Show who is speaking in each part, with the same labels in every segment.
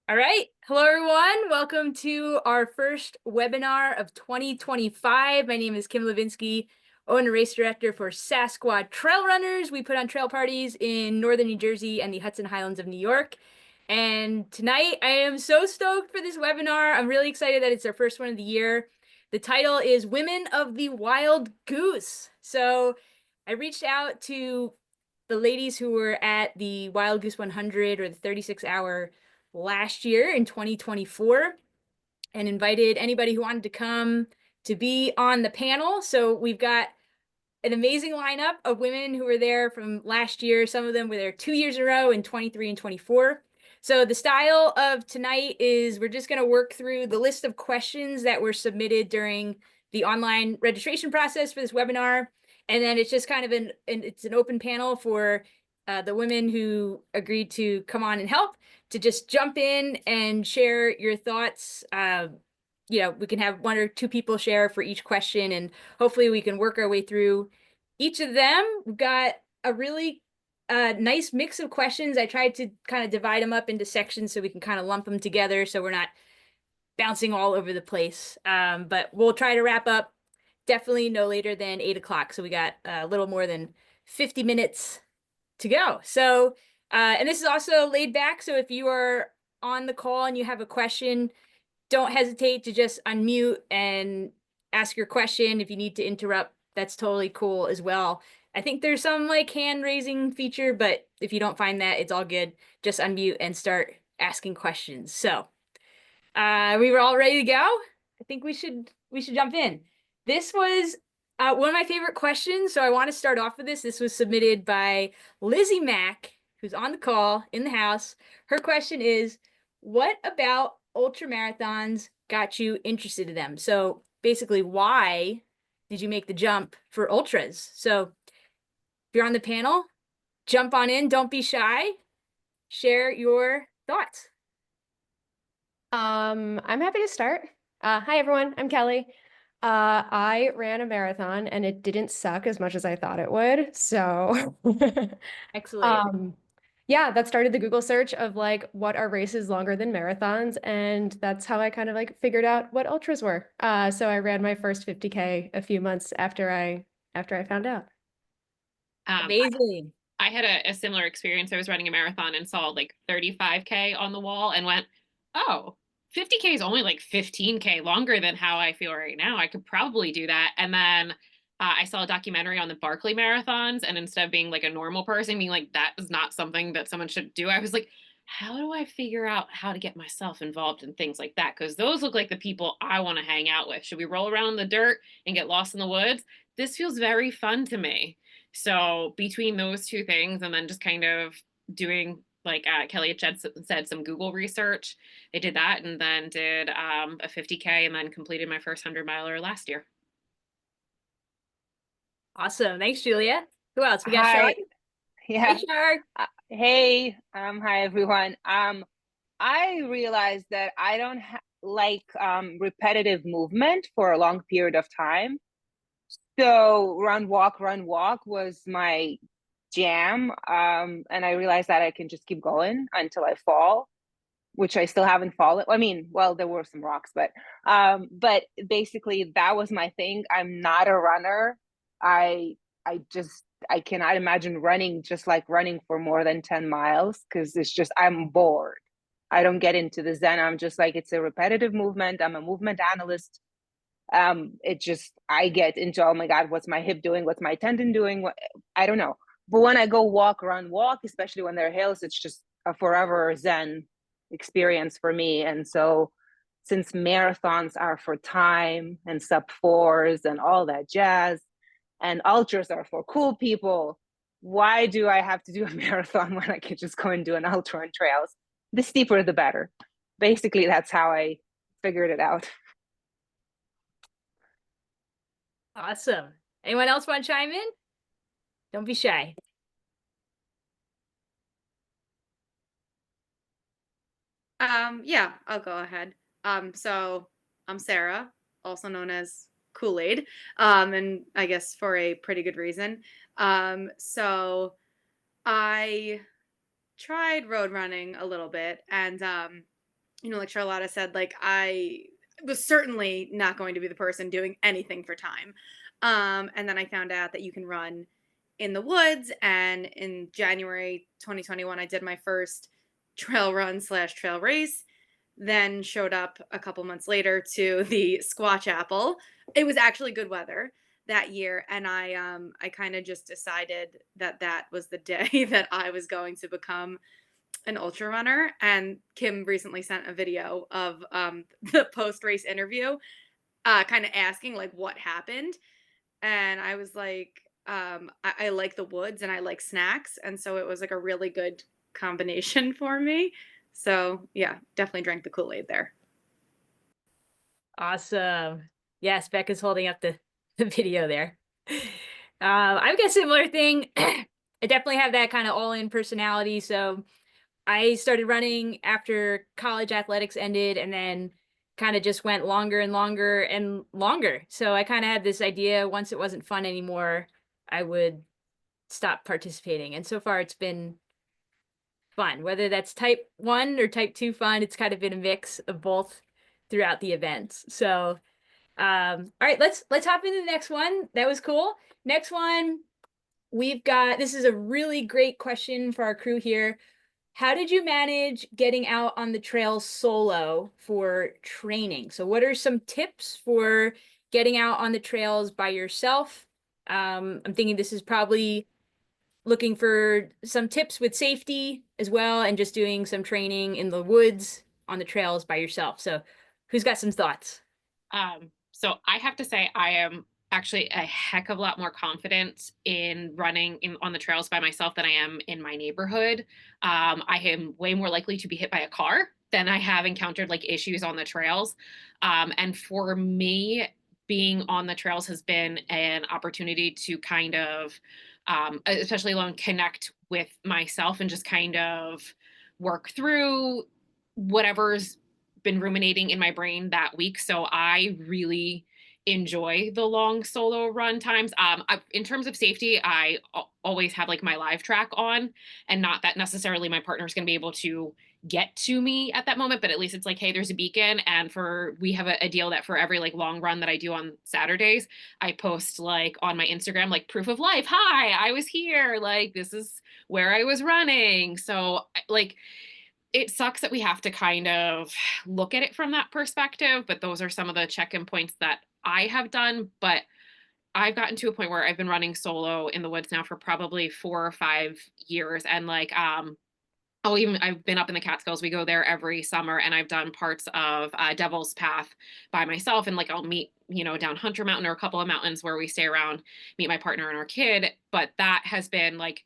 Speaker 1: All right. Hello, everyone. Welcome to our first webinar of 2025. My name is Kim Levinsky, owner and race director for Sasquatch Trail Runners. We put on trail parties in northern New Jersey and the Hudson Highlands of New York. And tonight, I am so stoked for this webinar. I'm really excited that it's our first one of the year. The title is Women of the Wild Goose. So I reached out to the ladies who were at the Wild Goose 100 or the 36-hour last year in 2024 and invited anybody who wanted to come to be on the panel. So we've got an amazing lineup of women who were there from last year. Some of them were there 2 years in a row in 23 and 24. So the style of tonight is we're just going to work through the list of questions that were submitted during the online registration process for this webinar. And then it's just kind of it's an open panel for the women who agreed to come on and help to just jump in and share your thoughts. We can have one or two people share for each question, and hopefully we can work our way through each of them. We've got a really nice mix of questions. I tried to kind of divide them up into sections so we can kind of lump them together so we're not bouncing all over the place. But we'll try to wrap up definitely no later than 8 o'clock. So we got a little more than 50 minutes to go. So, and this is also laid back. So if you are on the call and you have a question, don't hesitate to just unmute and ask your question. If you need to interrupt, that's totally cool as well. I think there's some like hand raising feature, but if you don't find that, it's all good. Just unmute and start asking questions. So we were all ready to go. I think we should jump in. This was one of my favorite questions, so I want to start off with this. This was submitted by Lizzie Mack, who's on the call in the house. Her question is, what about ultra marathons got you interested in them? So basically, why did you make the jump for ultras? So if you're on the panel, jump on in. Don't be shy. Share your thoughts.
Speaker 2: I'm happy to start. Hi, everyone. I'm Kelly. I ran a marathon and it didn't suck as much as I thought it would. So,
Speaker 1: Excellent.
Speaker 2: yeah, that started the Google search of like, what are races longer than marathons? And that's how I kind of like figured out what ultras were. So I ran my first 50K a few months after I found out.
Speaker 1: Amazing.
Speaker 3: I had a similar experience. I was running a marathon and saw like 35K on the wall and went, oh, 50K is only like 15K longer than how I feel right now. I could probably do that. And then I saw a documentary on the Barkley marathons. And instead of being like a normal person, being like, that is not something that someone should do, I was like, how do I figure out how to get myself involved in things like that? Because those look like the people I want to hang out with. Should we roll around in the dirt and get lost in the woods? This feels very fun to me. So between those two things and then just kind of doing like Kelly had said some Google research, I did that and then did a 50K and then completed my first 100-miler last year.
Speaker 1: Awesome. Thanks, Julia. Who else? We got
Speaker 4: Hi.
Speaker 1: Shark.
Speaker 4: Yeah.
Speaker 1: Hey, Shark.
Speaker 4: Hi everyone. I realized that I don't like repetitive movement for a long period of time. So run, walk was my jam. And I realized that I can just keep going until I fall, which I still haven't fallen. I mean, well, there were some rocks, but basically that was my thing. I'm not a runner. I cannot imagine running just like running for more than 10 miles because it's just I'm bored. I don't get into the zen. I'm just like it's a repetitive movement. I'm a movement analyst. It just I get into, oh my god, what's my hip doing, what's my tendon doing, I don't know. But when I go walk, especially when there are hills, it's just a forever zen experience for me. And so since marathons are for time and sub fours and all that jazz and ultras are for cool people, why do I have to do a marathon when I can just go and do an ultra on trails? The steeper the better. Basically that's how I figured it out.
Speaker 1: Awesome. Anyone else want to chime in? Don't be shy.
Speaker 5: Yeah, I'll go ahead. So I'm Sarah, also known as Kool-Aid, and I guess for a pretty good reason. So I tried road running a little bit, and like Charlotta said, like I was certainly not going to be the person doing anything for time. And then I found out that you can run in the woods. And in January 2021, I did my first trail run slash trail race. Then showed up a couple months later to the Squatch Apple. It was actually good weather that year, and I kind of just decided that that was the day that I was going to become an ultra runner. And Kim recently sent a video of the post race interview, kind of asking like what happened, and I was like, I like the woods and I like snacks, and so it was like a really good combination for me. So yeah, definitely drank the Kool-Aid there.
Speaker 1: Awesome. Yes, Becca's holding up the video there. I've got a similar thing. I definitely have that kind of all-in personality. So I started running after college athletics ended and then kind of just went longer and longer and longer. So I kind of had this idea once it wasn't fun anymore, I would stop participating. And so far it's been fun, whether that's type 1 or type 2 fun. It's kind of been a mix of both throughout the events. So all right, let's hop into the next one. That was cool. Next one, we've got, this is a really great question for our crew here. How did you manage getting out on the trail solo for training? So what are some tips for getting out on the trails by yourself? I'm thinking this is probably looking for some tips with safety as well, and just doing some training in the woods on the trails by yourself. So who's got some thoughts?
Speaker 3: So I have to say I am actually a heck of a lot more confident in running on the trails by myself than I am in my neighborhood. I am way more likely to be hit by a car than I have encountered like issues on the trails. And for me, being on the trails has been an opportunity to kind of, especially alone, connect with myself and just kind of work through whatever's been ruminating in my brain that week. So I really enjoy the long solo run times. In terms of safety, I always have like my live track on, and not that necessarily my partner's going to be able to get to me at that moment, but at least it's like, hey, there's a beacon. And we have a deal that for every like long run that I do on Saturdays, I post like on my Instagram, like proof of life. Hi, I was here. Like, this is where I was running. So like, it sucks that we have to kind of look at it from that perspective, but those are some of the check-in points that I have done. But I've gotten to a point where I've been running solo in the woods now for probably 4 or 5 years. And like, I've been up in the Catskills. We go there every summer, and I've done parts of Devil's Path by myself. And like, I'll meet, down Hunter Mountain or a couple of mountains where we stay around, meet my partner and our kid. But that has been like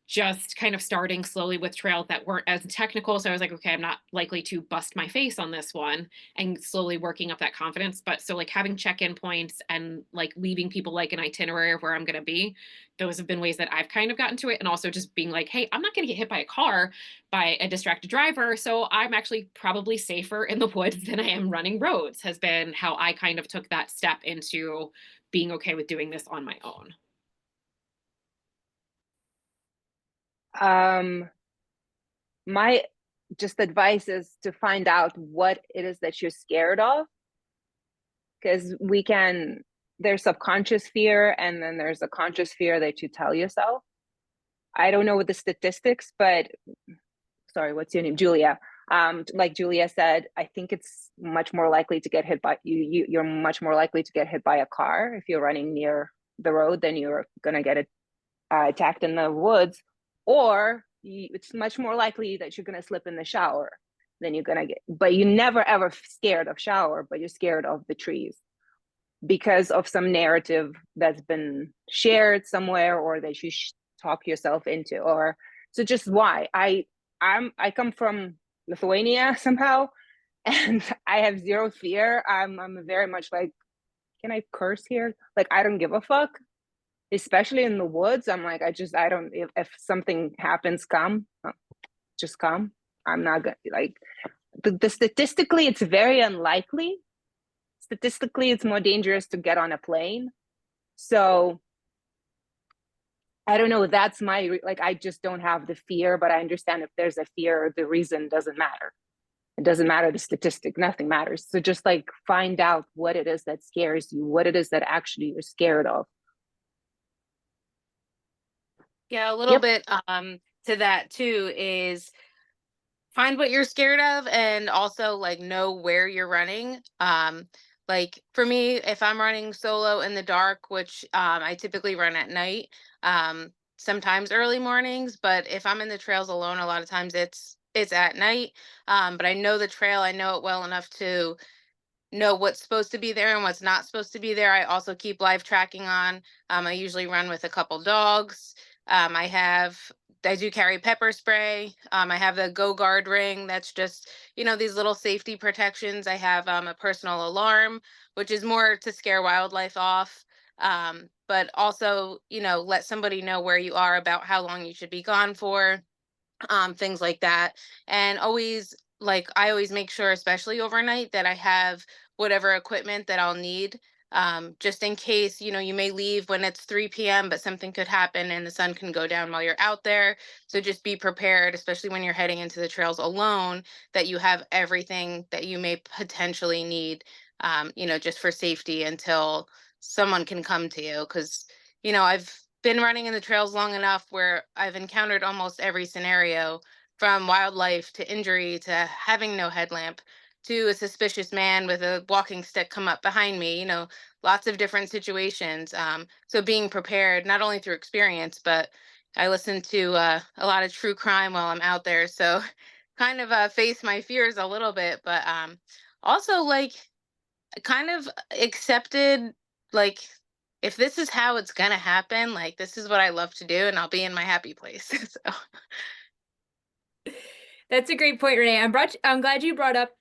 Speaker 3: just kind of starting slowly with trails that weren't as technical. So I was like, okay, I'm not likely to bust my face on this one, and slowly working up that confidence. But so like having check-in points and like leaving people like an itinerary of where I'm going to be, those have been ways that I've kind of gotten to it. And also just being like, hey, I'm not going to get hit by a car, by a distracted driver. So I'm actually probably safer in the woods than I am running roads, has been how I kind of took that step into being okay with doing this on my own.
Speaker 4: My just advice is to find out what it is that you're scared of, because there's subconscious fear and then there's a conscious fear that you tell yourself. I don't know what the statistics, but sorry, what's your name? Julia. Like Julia said, I think it's much more likely to get hit by you're much more likely to get hit by a car if you're running near the road than you're gonna get attacked in the woods, or it's much more likely that you're gonna slip in the shower than you're gonna get. But you're never ever scared of shower, but you're scared of the trees because of some narrative that's been shared somewhere, or that you talk yourself into, or so just why I come from Lithuania somehow, and I have zero fear. I'm very much like, can I curse here? Like, I don't give a fuck, especially in the woods. I'm like, I don't, if something happens, just come. I'm not gonna like the statistically, it's very unlikely. Statistically, it's more dangerous to get on a plane. So I don't know. That's my, like, I just don't have the fear, but I understand if there's a fear, the reason doesn't matter. It doesn't matter the statistic, nothing matters. So just like find out what it is that scares you, what it is that actually you're scared of.
Speaker 3: Yeah, a little
Speaker 4: Yep.
Speaker 3: bit to that too is find what you're scared of and also like know where you're running. Like for me, if I'm running solo in the dark, which I typically run at night, sometimes early mornings, but if I'm in the trails alone, a lot of times it's at night. But I know the trail, I know it well enough to know what's supposed to be there and what's not supposed to be there. I also keep live tracking on. I usually run with a couple dogs. I do carry pepper spray. I have the Go Guard ring. That's just, these little safety protections. I have a personal alarm, which is more to scare wildlife off. But also, let somebody know where you are, about how long you should be gone for, things like that. And always, like, I always make sure, especially overnight, that I have whatever equipment that I'll need, just in case, you may leave when it's 3 p.m., but something could happen and the sun can go down while you're out there. So just be prepared, especially when you're heading into the trails alone, that you have everything that you may potentially need, just for safety until someone can come to you. Because, I've been running in the trails long enough where I've encountered almost every scenario, from wildlife to injury to having no headlamp to a suspicious man with a walking stick come up behind me, lots of different situations. So being prepared, not only through experience, but I listen to a lot of true crime while I'm out there. So kind of face my fears a little bit, but also like kind of accepted, like, if this is how it's gonna happen, like, this is what I love to do, and I'll be in my happy place. So
Speaker 1: That's a great point, Renee. I'm glad you brought up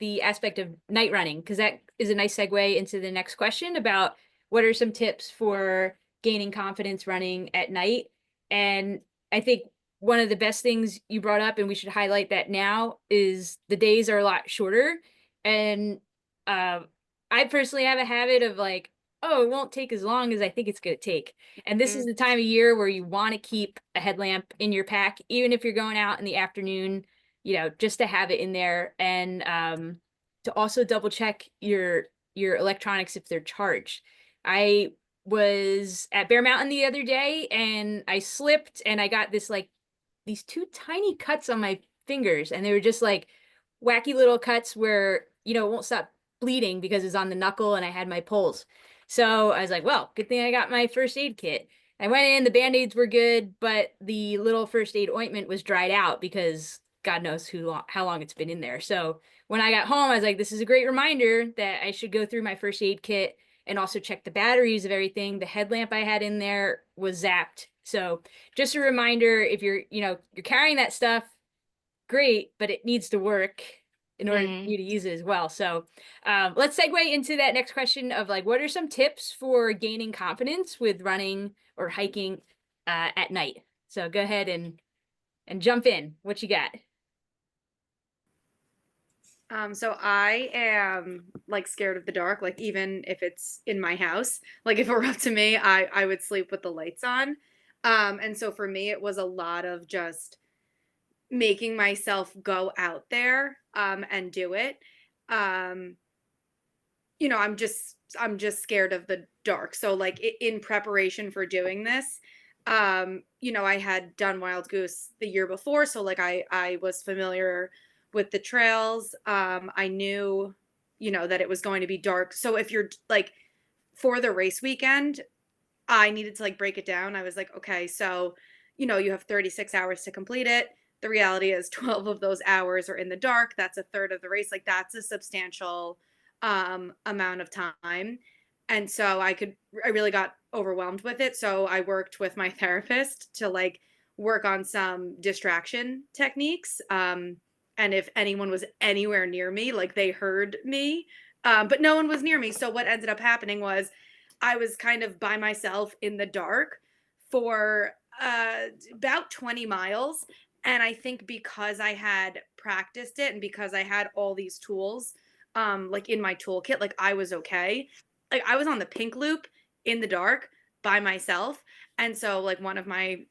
Speaker 1: the aspect of night running, because that is a nice segue into the next question about what are some tips for gaining confidence running at night. And I think one of the best things you brought up, and we should highlight that now, is the days are a lot shorter. And uh, I personally have a habit of like, oh, it won't take as long as I think it's going to take. And this is the time of year where you want to keep a headlamp in your pack, even if you're going out in the afternoon, just to have it in there. And to also double check your electronics if they're charged. I was at Bear Mountain the other day and I slipped and I got these two tiny cuts on my fingers, and they were just like wacky little cuts where, it won't stop bleeding because it's on the knuckle and I had my pulse. So I was like, well, good thing I got my first aid kit. I went in, the Band-Aids were good, but the little first aid ointment was dried out because God knows how long it's been in there. So when I got home, I was like, this is a great reminder that I should go through my first aid kit and also check the batteries of everything. The headlamp I had in there was zapped. So just a reminder, if you're carrying that stuff, great, but it needs to work in order for you to use it as well. So let's segue into that next question of like, what are some tips for gaining confidence with running or hiking at night? So go ahead and jump in. What you got?
Speaker 5: So I am like scared of the dark, like even if it's in my house. Like if it were up to me, I would sleep with the lights on. And so for me, it was a lot of just making myself go out there and do it. Um, I'm just scared of the dark. So like in preparation for doing this, I had done Wild Goose the year before, so like I was familiar with the trails. I knew, that it was going to be dark. So if you're like for the race weekend, I needed to like break it down. I was like, okay, so you have 36 hours to complete it. The reality is 12 of those hours are in the dark. That's a third of the race. Like that's a substantial amount of time. And so I really got overwhelmed with it. So I worked with my therapist to like work on some distraction techniques. And if anyone was anywhere near me, like they heard me, but no one was near me. So what ended up happening was I was kind of by myself in the dark for about 20 miles. And I think because I had practiced it and because I had all these tools like in my toolkit, like I was okay. Like I was on the pink loop in the dark by myself. And so like one of my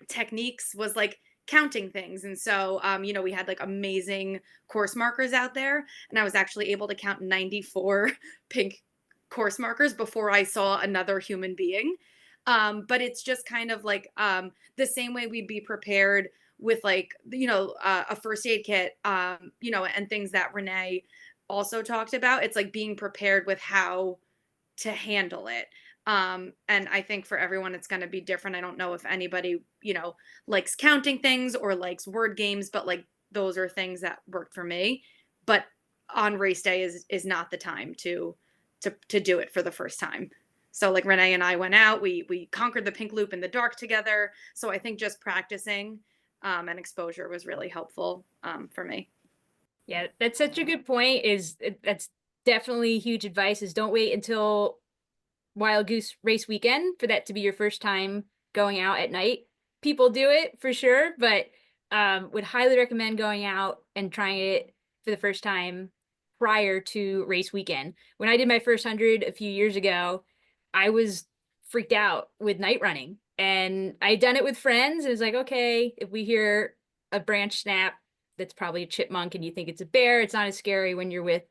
Speaker 5: techniques was like counting things. And so, you know, we had like amazing course markers out there, and I was actually able to count 94 pink course markers before I saw another human being. But it's just kind of like the same way we'd be prepared with like, you know, a first aid kit, you know, and things that Renee also talked about. It's like being prepared with how to handle it. And I think for everyone it's going to be different. I don't know if anybody, you know, likes counting things or likes word games, but like those are things that worked for me. But on race day is not the time to do it for the first time. So like Renee and I went out, we conquered the pink loop in the dark together. So I think just practicing and exposure was really helpful for me.
Speaker 1: Yeah, that's such a good point. That's definitely huge advice, is don't wait until Wild Goose race weekend for that to be your first time going out at night. People do it for sure, but would highly recommend going out and trying it for the first time prior to race weekend. When I did my first 100 a few years ago, I was freaked out with night running, and I'd done it with friends. And it was like, okay, if we hear a branch snap, that's probably a chipmunk, and you think it's a bear, it's not as scary when you're with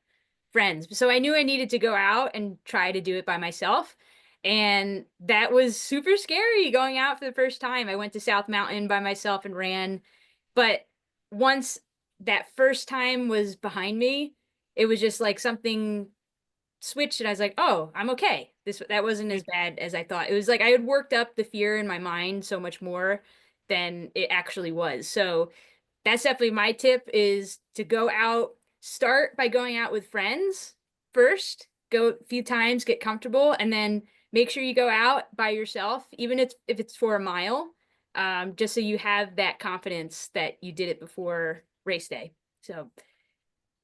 Speaker 1: friends. So I knew I needed to go out and try to do it by myself. And that was super scary going out for the first time. I went to South Mountain by myself and ran. But once that first time was behind me, it was just like something switched, and I was like, oh, I'm okay. That wasn't as bad as I thought. It was like I had worked up the fear in my mind so much more than it actually was. So that's definitely my tip, is to go out, start by going out with friends first, go a few times, get comfortable, and then make sure you go out by yourself, even if it's for a mile, just so you have that confidence that you did it before race day. So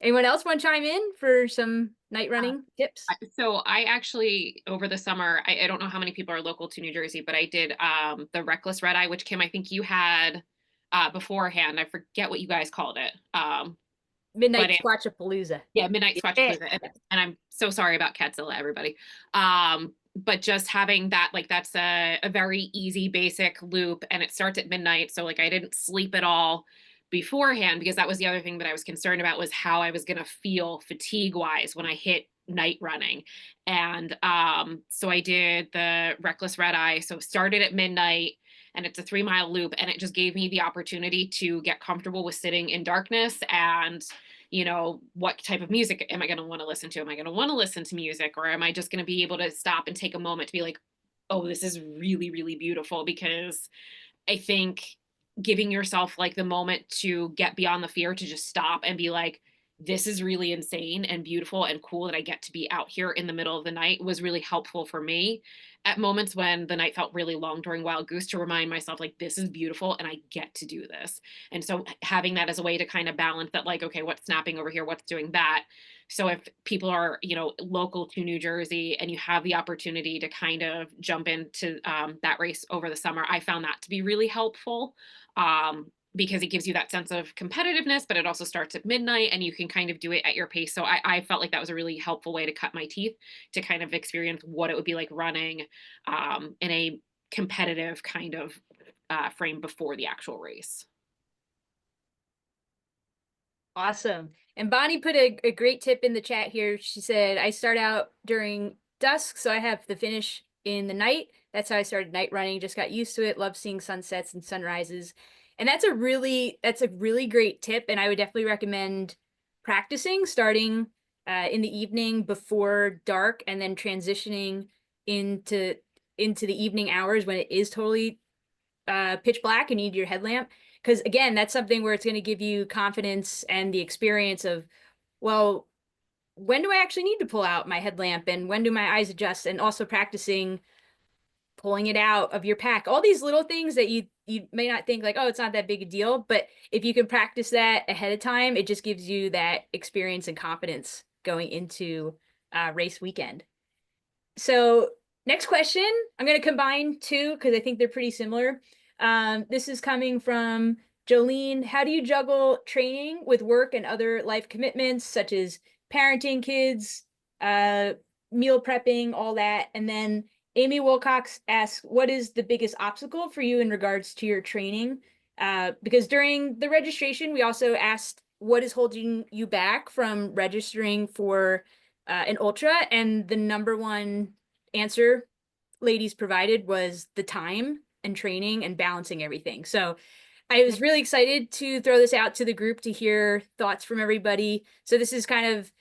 Speaker 1: anyone else want to chime in for some night running tips?
Speaker 3: So I actually, over the summer, I don't know how many people are local to New Jersey, but I did the Reckless Red Eye, which Kim, I think you had beforehand. I forget what you guys called it.
Speaker 1: Midnight Swatchapalooza.
Speaker 3: Yeah, Midnight
Speaker 1: Yeah.
Speaker 3: Swatchapalooza. And I'm so sorry about Catzilla, everybody. But just having that, like, that's a very easy, basic loop, and it starts at midnight. So like I didn't sleep at all beforehand, because that was the other thing that I was concerned about, was how I was gonna feel fatigue wise when I hit night running. And so I did the Reckless Red Eye. So started at midnight, and it's a 3-mile loop, and it just gave me the opportunity to get comfortable with sitting in darkness. And you know, what type of music am I going to want to listen to? Am I going to want to listen to music, or am I just going to be able to stop and take a moment to be like, oh, this is really, really beautiful? Because I think giving yourself like the moment to get beyond the fear, to just stop and be like, this is really insane and beautiful and cool that I get to be out here in the middle of the night, was really helpful for me at moments when the night felt really long during Wild Goose, to remind myself like, this is beautiful and I get to do this. And so having that as a way to kind of balance that, like, okay, what's snapping over here, what's doing that. So if people are, you know, local to New Jersey and you have the opportunity to kind of jump into that race over the summer, I found that to be really helpful, because it gives you that sense of competitiveness, but it also starts at midnight and you can kind of do it at your pace. So I felt like that was a really helpful way to cut my teeth, to kind of experience what it would be like running in a competitive kind of frame before the actual race.
Speaker 1: Awesome. And Bonnie put a great tip in the chat here. She said, I start out during dusk, so I have the finish in the night. That's how I started night running. Just got used to it. Love seeing sunsets and sunrises. And that's a really great tip. And I would definitely recommend practicing, starting in the evening before dark, and then transitioning into the evening hours when it is totally pitch black and you need your headlamp. Because again, that's something where it's going to give you confidence and the experience of, well, when do I actually need to pull out my headlamp, and when do my eyes adjust? And also practicing pulling it out of your pack. All these little things that you may not think like, oh, it's not that big a deal. But if you can practice that ahead of time, it just gives you that experience and confidence going into race weekend. So next question, I'm going to combine two because I think they're pretty similar. This is coming from Jolene. How do you juggle training with work and other life commitments, such as parenting kids, meal prepping, all that? And then Amy Wilcox asks, what is the biggest obstacle for you in regards to your training? because during the registration, we also asked what is holding you back from registering for an ultra, and the number one answer ladies provided was the time and training and balancing everything. So I was really excited to throw this out to the group to hear thoughts from everybody. So this is kind of,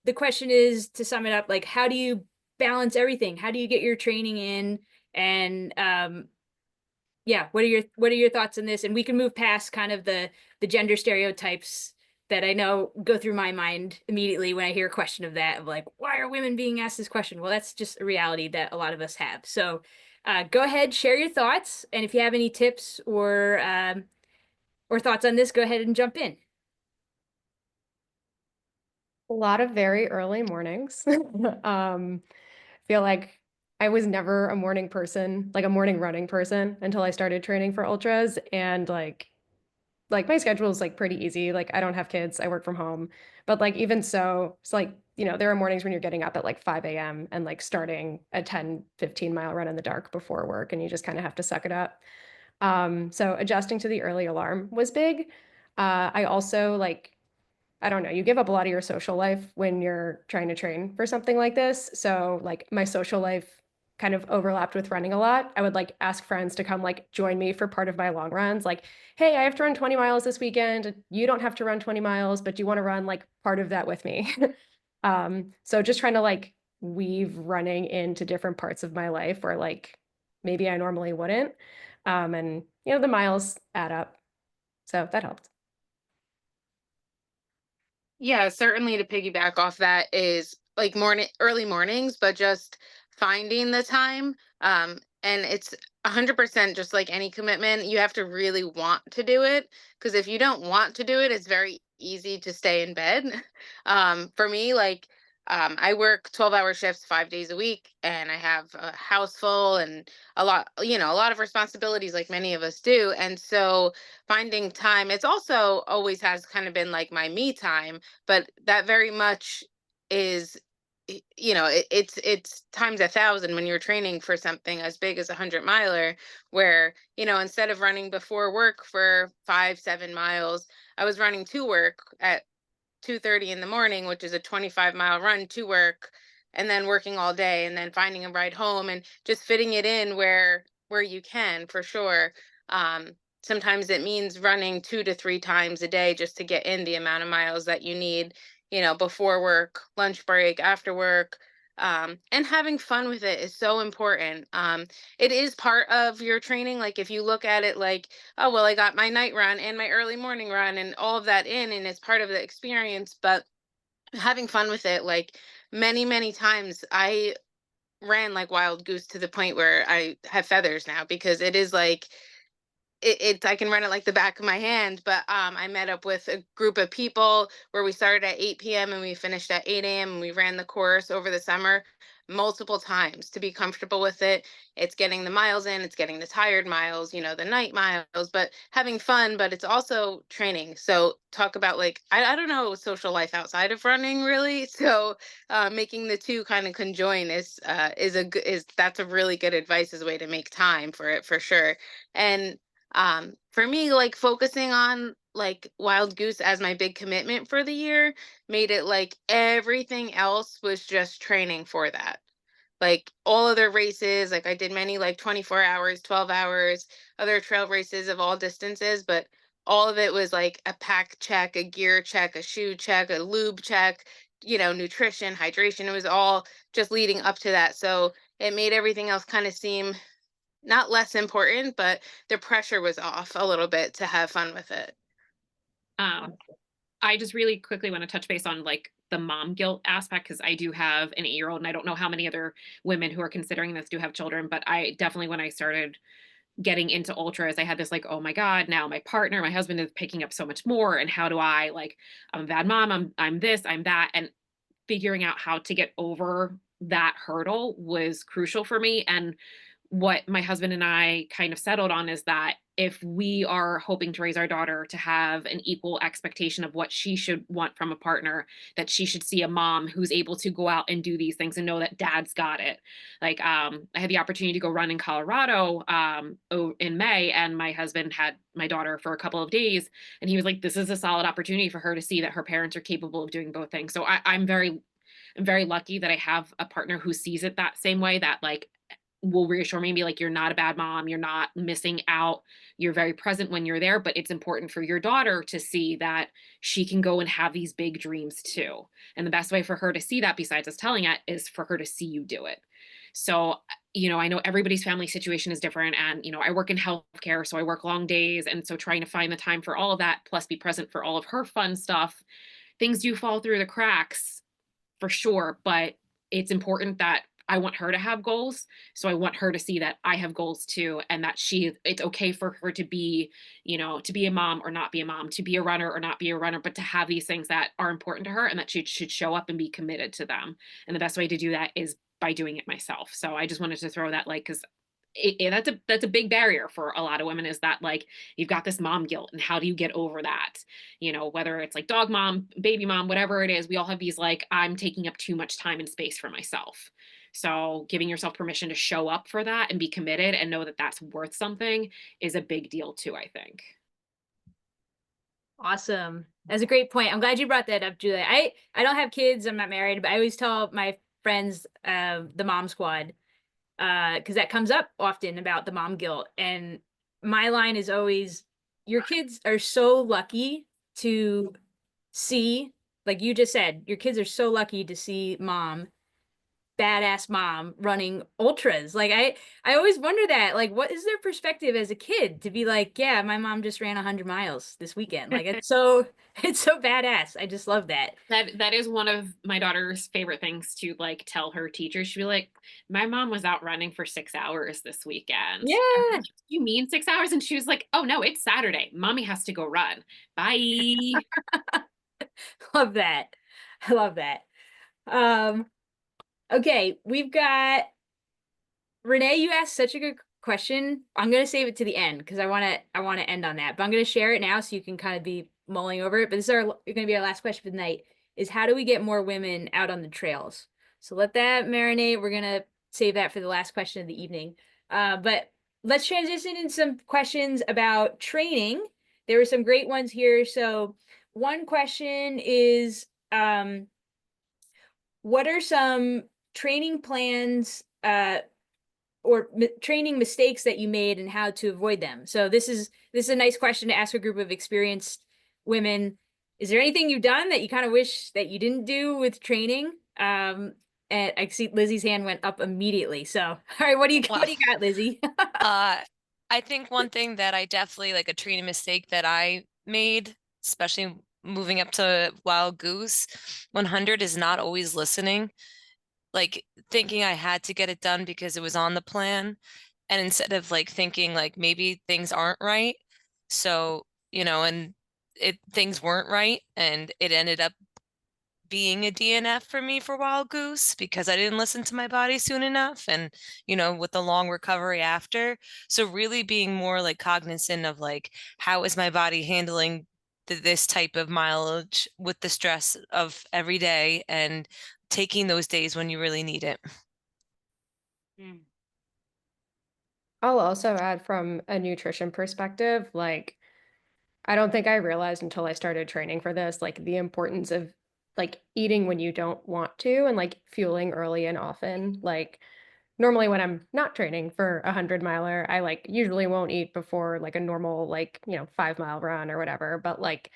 Speaker 1: the question is, to sum it up, like, how do you balance everything? How do you get your training in? And yeah, what are your thoughts on this? And we can move past kind of the gender stereotypes that I know go through my mind immediately when I hear a question of that, of like, why are women being asked this question? Well, that's just a reality that a lot of us have. So go ahead, share your thoughts, and if you have any tips or thoughts on this, go ahead and jump in.
Speaker 2: A lot of very early mornings. Feel like I was never a morning person, like a morning running person until I started training for ultras. And like my schedule is like pretty easy. Like I don't have kids, I work from home. But like even so, it's like, there are mornings when you're getting up at like 5 a.m. and like starting a 10, 15-mile run in the dark before work, and you just kind of have to suck it up. So adjusting to the early alarm was big. I also like, I don't know, you give up a lot of your social life when you're trying to train for something like this. So like my social life kind of overlapped with running a lot. I would like ask friends to come like join me for part of my long runs. Like, hey, I have to run 20 miles this weekend. You don't have to run 20 miles, but do you want to run like part of that with me? So just trying to like weave running into different parts of my life where like maybe I normally wouldn't. And the miles add up. So that helped.
Speaker 6: Yeah, certainly to piggyback off that is like early mornings, but just finding the time. And it's 100% just like any commitment. You have to really want to do it, because if you don't want to do it, it's very easy to stay in bed. For me, like, I work 12-hour shifts 5 days a week, and I have a house full and a lot of responsibilities like many of us do. And so finding time, it's also always has kind of been like my me time, but that very much is it's times 1,000 when you're training for something as big as 100-miler, where instead of running before work for 5-7 miles, I was running to work at 2:30 in the morning, which is a 25-mile run to work, and then working all day and then finding a ride home and just fitting it in where you can, for sure. um Sometimes it means running 2 to 3 times a day just to get in the amount of miles that you need, before work, lunch break, after work. And having fun with it is so important. It is part of your training. Like if you look at it like, oh, well, I got my night run and my early morning run and all of that in, and it's part of the experience. But having fun with it, like many, many times, I ran like wild goose to the point where I have feathers now, because it is like, I can run it like the back of my hand. But I met up with a group of people where we started at 8 p.m. and we finished at 8 a.m. and we ran the course over the summer multiple times to be comfortable with it. It's getting the miles in, it's getting the tired miles, the night miles, but having fun. But it's also training. So talk about like, I don't know, social life outside of running really. So making the two kind of conjoin is that's a really good advice, as a way to make time for it, for sure. And for me, like focusing on like wild goose as my big commitment for the year made it like everything else was just training for that. Like all other races, like I did many like 24 hours, 12 hours, other trail races of all distances, but all of it was like a pack check, a gear check, a shoe check, a lube check, nutrition, hydration. It was all just leading up to that. So it made everything else kind of seem not less important, but the pressure was off a little bit to have fun with it.
Speaker 3: Um, I just really quickly want to touch base on like the mom guilt aspect, because I do have an 8-year-old, and I don't know how many other women who are considering this do have children, but I definitely, when I started getting into ultras, I had this like, oh my God, now my husband is picking up so much more. And how do I, like, I'm a bad mom, I'm this, I'm that. And figuring out how to get over that hurdle was crucial for me. And what my husband and I kind of settled on is that if we are hoping to raise our daughter to have an equal expectation of what she should want from a partner, that she should see a mom who's able to go out and do these things and know that dad's got it. Like, I had the opportunity to go run in Colorado in May, and my husband had my daughter for a couple of days, and he was like, this is a solid opportunity for her to see that her parents are capable of doing both things. So I'm very lucky that I have a partner who sees it that same way, that like will reassure me and be like, you're not a bad mom, you're not missing out, you're very present when you're there, but it's important for your daughter to see that she can go and have these big dreams too. And the best way for her to see that, besides us telling it, is for her to see you do it. So, I know everybody's family situation is different, and I work in healthcare, so I work long days, and so trying to find the time for all of that plus be present for all of her fun stuff, things do fall through the cracks for sure. But it's important that I want her to have goals. So I want her to see that I have goals too, and that it's okay for her to be, to be a mom or not be a mom, to be a runner or not be a runner, but to have these things that are important to her, and that she should show up and be committed to them. And the best way to do that is by doing it myself. So I just wanted to throw that, like, because that's a big barrier for a lot of women, is that like you've got this mom guilt, and how do you get over that? Whether it's like dog mom, baby mom, whatever it is, we all have these like, I'm taking up too much time and space for myself. So giving yourself permission to show up for that and be committed and know that that's worth something is a big deal too, I think.
Speaker 1: Awesome. That's a great point. I'm glad you brought that up, Julia. I don't have kids. I'm not married, but I always tell my friends, the mom squad, because that comes up often about the mom guilt. And my line is always, your kids are so lucky to see, like you just said, your kids are so lucky to see badass mom running ultras. Like I always wonder that, like, what is their perspective as a kid to be like, yeah, my mom just ran 100 miles this weekend. Like it's so badass. I just love that.
Speaker 3: That is one of my daughter's favorite things to like tell her teachers. She'd be like, my mom was out running for 6 hours this weekend.
Speaker 1: Yeah.
Speaker 3: Like, you mean 6 hours? And she was like, oh no, it's Saturday, mommy has to go run, bye.
Speaker 1: Love that. I love that. Okay, we've got Renee. You asked such a good question. I'm gonna save it to the end because I want to end on that. But I'm gonna share it now so you can kind of be mulling over it. But this is gonna be our last question for the night. Is how do we get more women out on the trails? So let that marinate. We're gonna save that for the last question of the evening. But let's transition into some questions about training. There were some great ones here. So one question is, what are some training plans or training mistakes that you made and how to avoid them? So this is a nice question to ask a group of experienced women. Is there anything you've done that you kind of wish that you didn't do with training? And I see Lizzie's hand went up immediately. So, all right, what do you got, Lizzie?
Speaker 7: I think one thing that I definitely, like, a training mistake that I made, especially moving up to Wild Goose 100, is not always listening. Like, thinking I had to get it done because it was on the plan, and instead of like thinking like maybe things aren't right. So, and things weren't right, and it ended up being a DNF for me for Wild Goose because I didn't listen to my body soon enough, and with the long recovery after. So really being more like cognizant of like, how is my body handling this type of mileage with the stress of every day, and taking those days when you really need it.
Speaker 2: I'll also add, from a nutrition perspective, like, I don't think I realized until I started training for this, like, the importance of like eating when you don't want to, and like fueling early and often. Like, normally when I'm not training for a 100-miler, I like usually won't eat before like a normal, like, 5-mile run or whatever. But like,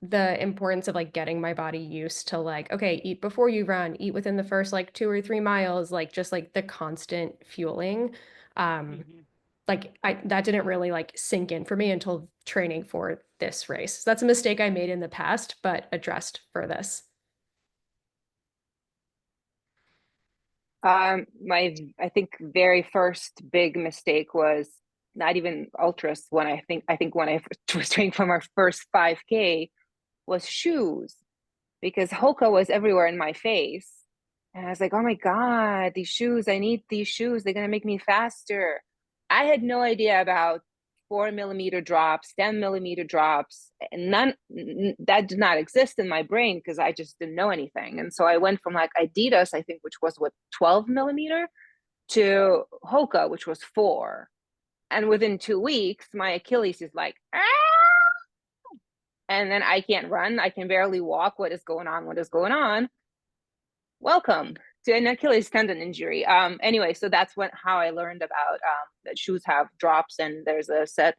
Speaker 2: the importance of like getting my body used to like, okay, eat before you run, eat within the first like 2 or 3 miles, like just like the constant fueling. Like, that didn't really like sink in for me until training for this race. So that's a mistake I made in the past, but addressed for this.
Speaker 4: My, I think, very first big mistake was not even ultras. When I think when I was training for my first 5K, was shoes, because Hoka was everywhere in my face. And I was like, oh my God, these shoes, I need these shoes. They're going to make me faster. I had no idea about 4 millimeter drops, 10 millimeter drops, and that did not exist in my brain because I just didn't know anything. And so I went from like Adidas, I think, which was what, 12 millimeter, to Hoka, which was 4. And within 2 weeks, my Achilles is like, ah! And then I can't run. I can barely walk. What is going on? What is going on? Welcome to an Achilles tendon injury. Anyway, so that's how I learned about that shoes have drops and there's a set,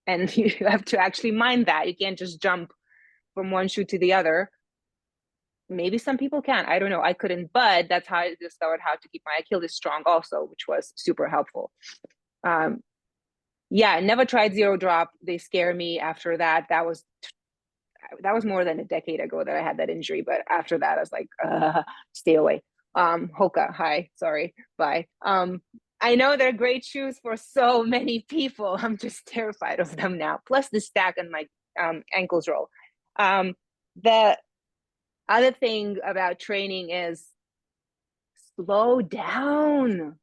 Speaker 4: and you have to actually mind that. You can't just jump from one shoe to the other. Maybe some people can. I don't know. I couldn't, but that's how I discovered how to keep my Achilles strong also, which was super helpful. Yeah, I never tried zero drop. They scare me after that. That was more than a decade ago that I had that injury. But after that, I was like, stay away. Hoka, hi, sorry, bye. I know they're great shoes for so many people. I'm just terrified of them now. Plus the stack and my ankles roll. The other thing about training is slow down.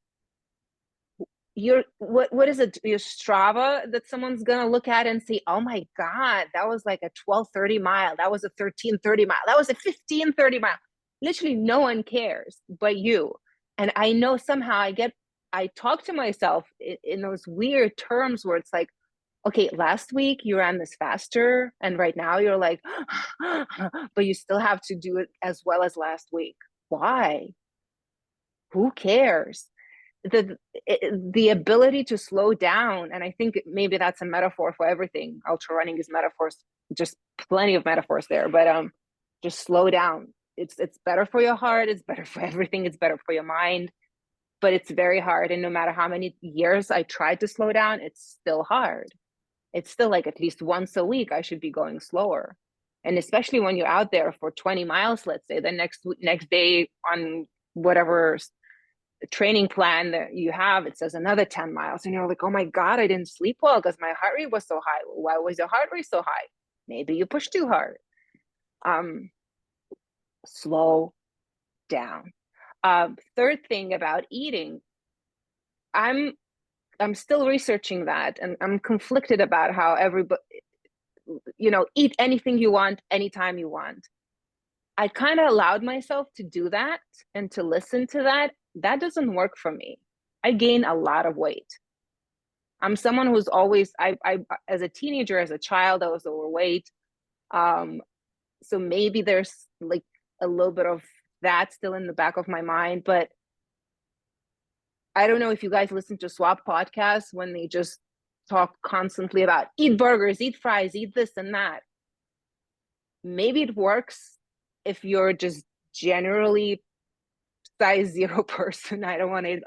Speaker 4: What is it, your Strava that someone's gonna look at and say, oh my god, that was like a 12:30 mile, that was a 13:30 mile, that was a 15:30 mile. Literally no one cares but you. And I know somehow I talk to myself in those weird terms where it's like, okay, last week you ran this faster and right now you're like but you still have to do it as well as last week. Why? Who cares? The ability to slow down, and I think maybe that's a metaphor for everything. Ultra running is metaphors, just plenty of metaphors there, but just slow down. It's better for your heart, it's better for everything, it's better for your mind, but it's very hard. And no matter how many years I tried to slow down, it's still hard. It's still like at least once a week I should be going slower. And especially when you're out there for 20 miles, let's say, the next day on whatever training plan that you have, it says another 10 miles, and you're like, oh my god, I didn't sleep well because my heart rate was so high. Why was your heart rate so high? Maybe you pushed too hard. Slow down. Third thing about eating, I'm still researching that, and I'm conflicted about how everybody, eat anything you want anytime you want. I kind of allowed myself to do that and to listen to that. That doesn't work for me. I gain a lot of weight. I'm someone who's always, I as a teenager, as a child, I was overweight. So maybe there's like a little bit of that still in the back of my mind, but I don't know if you guys listen to Swap podcasts when they just talk constantly about eat burgers, eat fries, eat this and that. Maybe it works if you're just generally size 0 person. I don't want to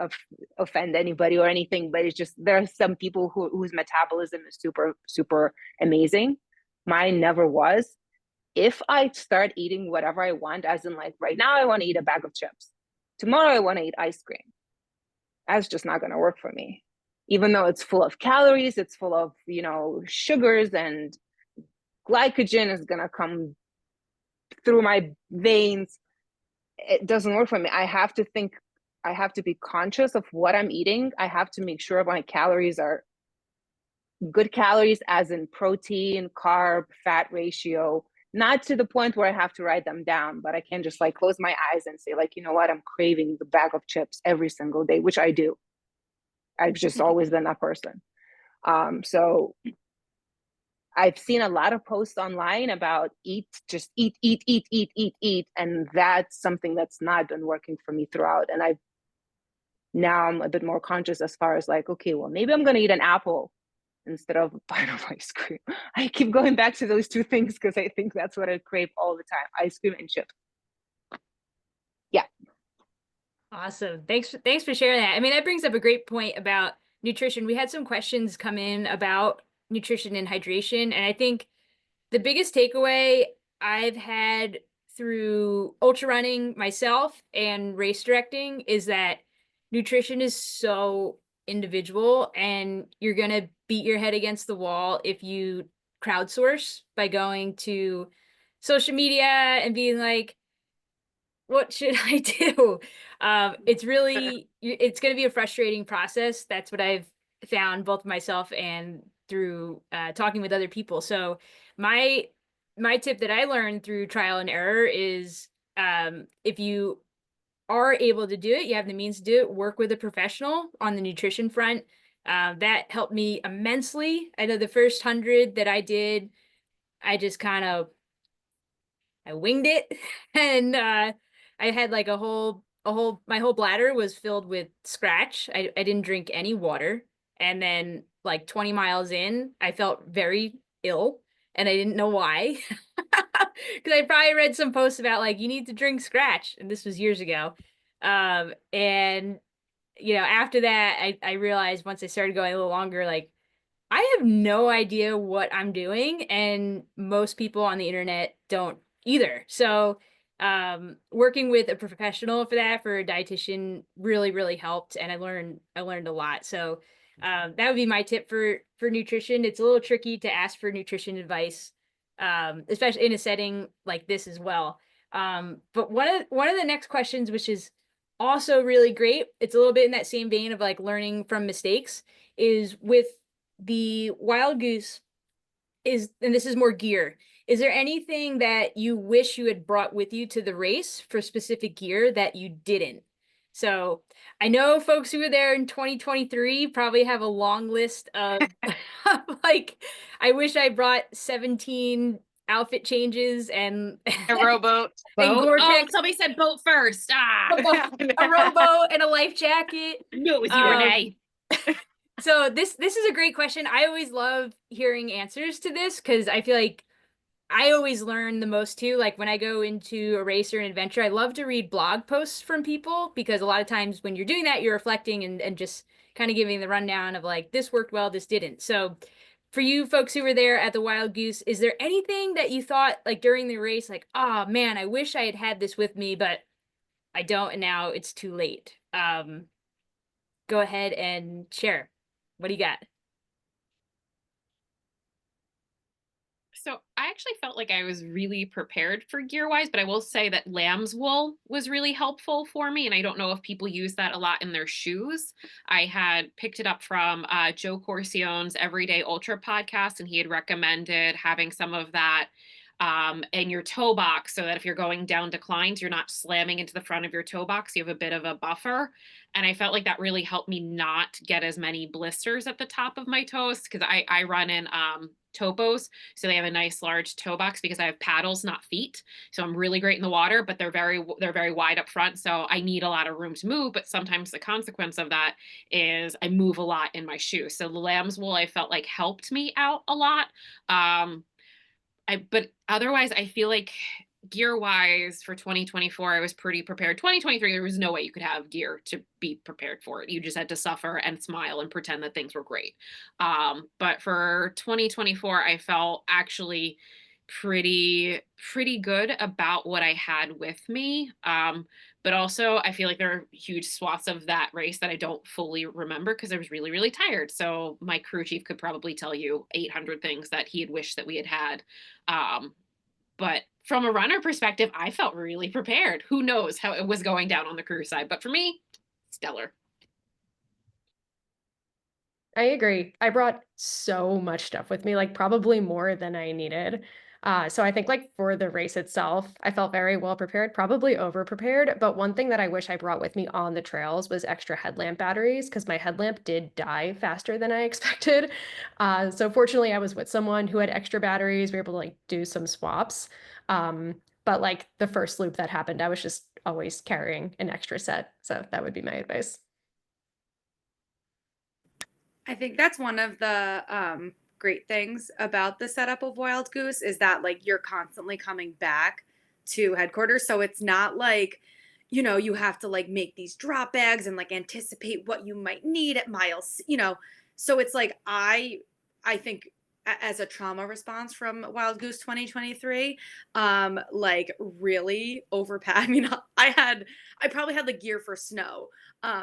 Speaker 4: offend anybody or anything, but it's just, there are some people whose metabolism is super, super amazing. Mine never was. If I start eating whatever I want, as in like right now I want to eat a bag of chips, tomorrow I want to eat ice cream, that's just not going to work for me. Even though it's full of calories, it's full of, sugars, and glycogen is going to come through my veins. It doesn't work for me. I have to be conscious of what I'm eating. I have to make sure my calories are good calories, as in protein, carb, fat ratio, not to the point where I have to write them down, but I can just like close my eyes and say, like, you know what, I'm craving the bag of chips every single day, which I do. I've just always been that person. So I've seen a lot of posts online about just eat. And that's something that's not been working for me throughout. And now I'm a bit more conscious as far as like, okay, well, maybe I'm going to eat an apple instead of a pint of ice cream. I keep going back to those two things because I think that's what I crave all the time: ice cream and chips. Yeah.
Speaker 1: Awesome. Thanks for sharing that. I mean, that brings up a great point about nutrition. We had some questions come in about nutrition and hydration, and I think the biggest takeaway I've had through ultra running myself and race directing is that nutrition is so individual, and you're going to beat your head against the wall if you crowdsource by going to social media and being like, what should I do? It's going to be a frustrating process. That's what I've found both myself and through talking with other people. So my tip that I learned through trial and error is if you are able to do it, you have the means to do it, work with a professional on the nutrition front. That helped me immensely. I know the first 100 that I did, I just kind of I winged it, and I had like my whole bladder was filled with scratch. I didn't drink any water, and then like 20 miles in, I felt very ill, and I didn't know why, because I probably read some posts about like you need to drink scratch, and this was years ago. And after that, I realized once I started going a little longer, like I have no idea what I'm doing, and most people on the internet don't either. So, working with a professional for a dietitian really, really helped, and I learned a lot. So, that would be my tip for nutrition. It's a little tricky to ask for nutrition advice, especially in a setting like this as well. But one of the next questions, which is also really great, it's a little bit in that same vein of like learning from mistakes, is with the Wild Goose and this is more gear. Is there anything that you wish you had brought with you to the race for specific gear that you didn't? So I know folks who were there in 2023 probably have a long list of like, I wish I brought 17 outfit changes and
Speaker 6: A rowboat.
Speaker 1: and
Speaker 3: Boat. Oh,
Speaker 1: Gore-Tex,
Speaker 3: somebody said boat first. Ah,
Speaker 1: a rowboat and a life jacket.
Speaker 3: knew it was you,
Speaker 1: Um,
Speaker 3: Renee.
Speaker 1: So this is a great question. I always love hearing answers to this because I feel like I always learn the most too. Like when I go into a race or an adventure, I love to read blog posts from people because a lot of times when you're doing that, you're reflecting and just kind of giving the rundown of like, this worked well, this didn't. So for you folks who were there at the Wild Goose, is there anything that you thought like during the race, like, oh man, I wish I had had this with me, but I don't, and now it's too late? Go ahead and share. What do you got?
Speaker 3: So I actually felt like I was really prepared for gear wise, but I will say that lamb's wool was really helpful for me. And I don't know if people use that a lot in their shoes. I had picked it up from Joe Corsione's Everyday Ultra podcast, and he had recommended having some of that in your toe box so that if you're going down declines, you're not slamming into the front of your toe box. You have a bit of a buffer. And I felt like that really helped me not get as many blisters at the top of my toes because I run in topos, so they have a nice large toe box because I have paddles, not feet. So I'm really great in the water, but they're very wide up front. So I need a lot of room to move. But sometimes the consequence of that is I move a lot in my shoes. So the lamb's wool I felt like helped me out a lot. But otherwise, I feel like gear wise for 2024, I was pretty prepared. 2023, there was no way you could have gear to be prepared for it. You just had to suffer and smile and pretend that things were great. But for 2024, I felt actually pretty good about what I had with me. But also I feel like there are huge swaths of that race that I don't fully remember because I was really, really tired. So my crew chief could probably tell you 800 things that he had wished that we had had. But from a runner perspective, I felt really prepared. Who knows how it was going down on the crew side, but for me, stellar.
Speaker 2: I agree. I brought so much stuff with me, like probably more than I needed. So I think like for the race itself, I felt very well prepared, probably over prepared. But one thing that I wish I brought with me on the trails was extra headlamp batteries because my headlamp did die faster than I expected. So fortunately, I was with someone who had extra batteries. We were able to like do some swaps. But like the first loop that happened, I was just always carrying an extra set. So that would be my advice.
Speaker 5: I think that's one of the great things about the setup of Wild Goose is that like you're constantly coming back to headquarters. So it's not like, you have to like make these drop bags and like anticipate what you might need at miles. So it's like I think as a trauma response from Wild Goose 2023, like really overpacked. I mean, I probably had the gear for snow,